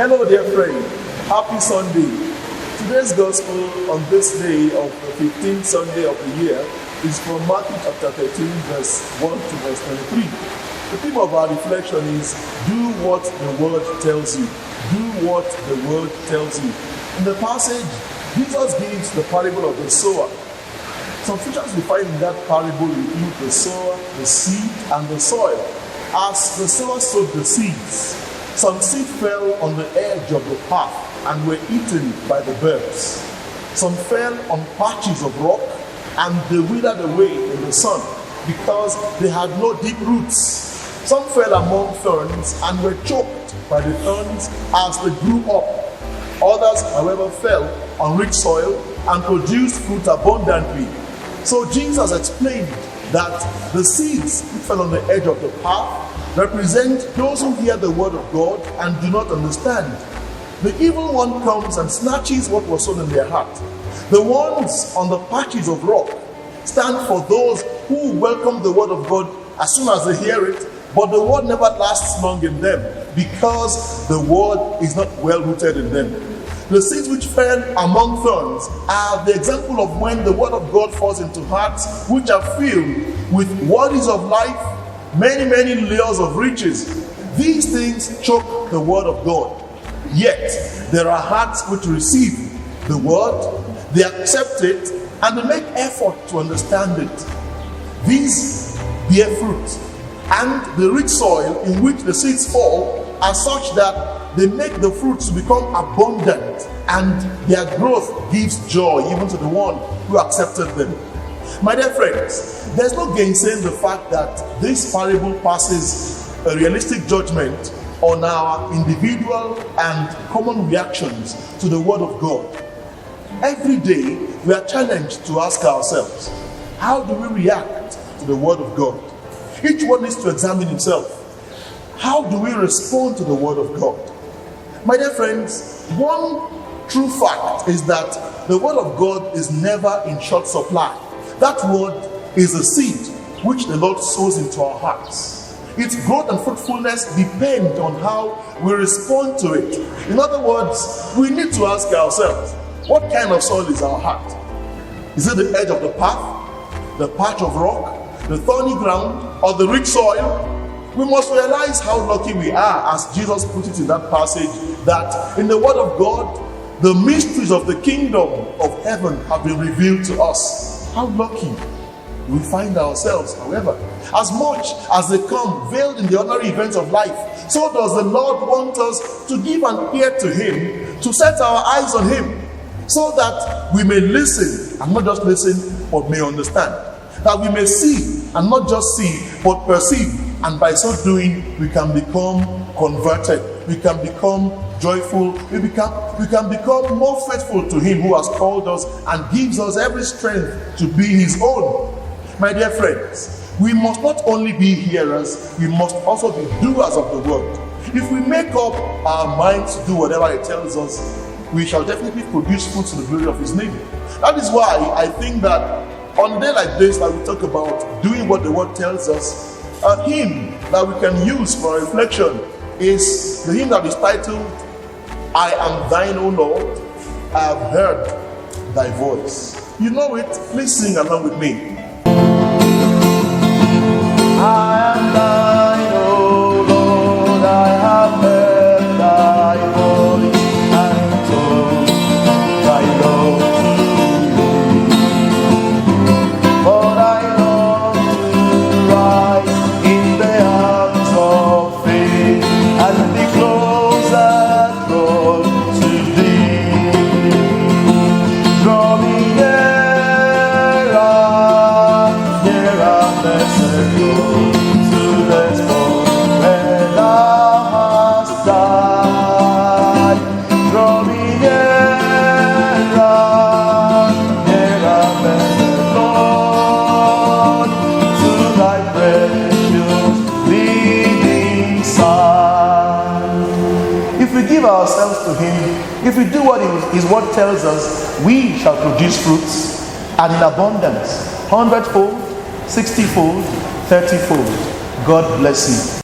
Hello, dear friend. Happy Sunday. Today's gospel on this day of the 15th Sunday of the year is from Matthew chapter 13, verse 1 to verse 23. The theme of our reflection is, do what the word tells you. Do what the word tells you. In the passage, Jesus gives the parable of the sower. Some features we find in that parable include the sower, the seed, and the soil. As the sower sowed the seeds, some seed fell on the edge of the path and were eaten by the birds. Some fell on patches of rock and they withered away in the sun because they had no deep roots. Some fell among thorns and were choked by the thorns as they grew up. Others, however, fell on rich soil and produced fruit abundantly. So Jesus explained that the seeds which fell on the edge of the path represent those who hear the word of God and do not understand. The evil one comes and snatches what was sown in their heart. The ones on the patches of rock stand for those who welcome the word of God as soon as they hear it, but the word never lasts long in them because the word is not well rooted in them. The seeds which fell among thorns are the example of when the word of God falls into hearts which are filled with worries of life, many layers of riches. These things choke the word of God. Yet there are hearts which receive the word, they accept it, and they make effort to understand it. These bear fruit, and the rich soil in which the seeds fall are such that they make the fruits to become abundant, and their growth gives joy even to the one who accepted them. My dear friends, there's no gainsaying the fact that this parable passes a realistic judgment on our individual and common reactions to the word of God. Every day we are challenged to ask ourselves, how do we react to the word of God? Each one needs to examine himself. How do we respond to the word of God? My dear friends, one true fact is that the word of God is never in short supply. That word is a seed which the Lord sows into our hearts. Its growth and fruitfulness depend on how we respond to it. In other words, we need to ask ourselves, what kind of soil is our heart? Is it the edge of the path, the patch of rock, the thorny ground, or the rich soil? We must realize how lucky we are, as Jesus put it in that passage, that in the word of God, the mysteries of the kingdom of heaven have been revealed to us. How lucky we find ourselves, however. As much as they come veiled in the ordinary events of life, so does the Lord want us to give an ear to Him, to set our eyes on Him, so that we may listen, and not just listen, but may understand. That we may see, and not just see, but perceive. And by so doing, we can become converted. We can become joyful. We can become more faithful to Him who has called us and gives us every strength to be His own. My dear friends, we must not only be hearers, we must also be doers of the word. If we make up our minds to do whatever it tells us, we shall definitely produce fruits to the glory of His name. That is why I think that on a day like this, that we talk about doing what the word tells us, a hymn that we can use for reflection is the hymn that is titled, I am thine, O Lord, I have heard thy voice. You know it, please sing along with me. I am thine, O Lord, I have heard thy voice, and told thy love to me. For thy love to rise in the arms of faith, and be closer drawn to thee. Draw me nearer, blessed Lord, to the spot where thou hast died. Draw me nearer, blessed Lord, to thy precious living side. If we give ourselves to Him, if we do what His word tells us, we shall produce fruits, and in abundance, 100-fold, 60-fold, 30-fold. God bless you.